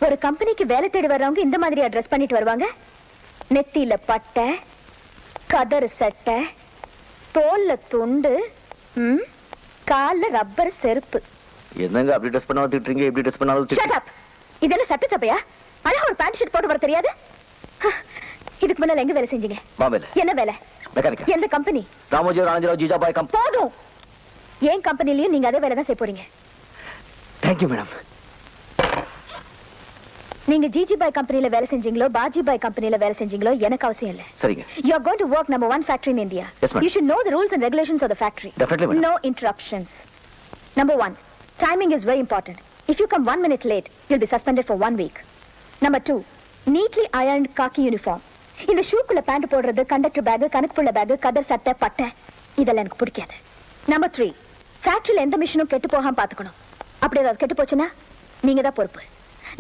ஒரு கம்பெனிக்கு வேலை தேடி வர்றவங்க இந்த மாதிரி ட்ரெஸ் பண்ணிட்டு வருவாங்க? நெத்தியில பட்டை, கதர் சட்டை, தோல்ல துண்டு, கால்ல ரப்பர் செருப்பு. என்னங்க அப்படி ட்ரெஸ் பண்ணா திட்டுறீங்க, இப்படி ட்ரெஸ் பண்ணாலும் ஷட் அப். இதெல்லாம் சட்ட தப்பையா? அழகா ஒரு பேண்ட் ஷர்ட் போட்டு வர தெரியாது? இதுக்கு முன்னால எங்க வேலை செஞ்சீங்க? பாம்பேல. என்ன வேலை? மெக்கானிக். எந்த கம்பெனி? ராமோஜி ராஜராவ் ஜிஜாபாய் கம்பெனி. போதும். ஏன் கம்பெனிலயும் நீங்க அதே வேலை தான் செய்ய போறீங்க. Thank you madam. நீங்க ஜிஜிபாய் கம்பெனில வேலை செஞ்சீங்களோ பாஜிபாய் கம்பெனில வேலை செஞ்சீங்களோ எனக்கு அவசியம் இல்ல. சரிங்க. You are going to work number 1 factory in India. Yes, you should know the rules and regulations of the factory. Definitely, madam. No interruptions. Number 1, timing is very important. If you come 1 minute late, you'll be suspended for 1 week. Number 2, neatly ironed khaki uniform. இந்த ஷூக்குள்ள pant போடுறது, conductor back, கணக்குப்புள்ள back, கதர் சட்டை, பட்டை இதெல்லாம் எனக்கு பிடிக்காது. Number 3, ஃபேக்டரியில எந்த மிஷினும் கெட்டு போகாம பாத்துக்கணும். அப்படி ஏதாவது கெட்டு போச்சுன்னா நீங்க தான் பொறுப்பு.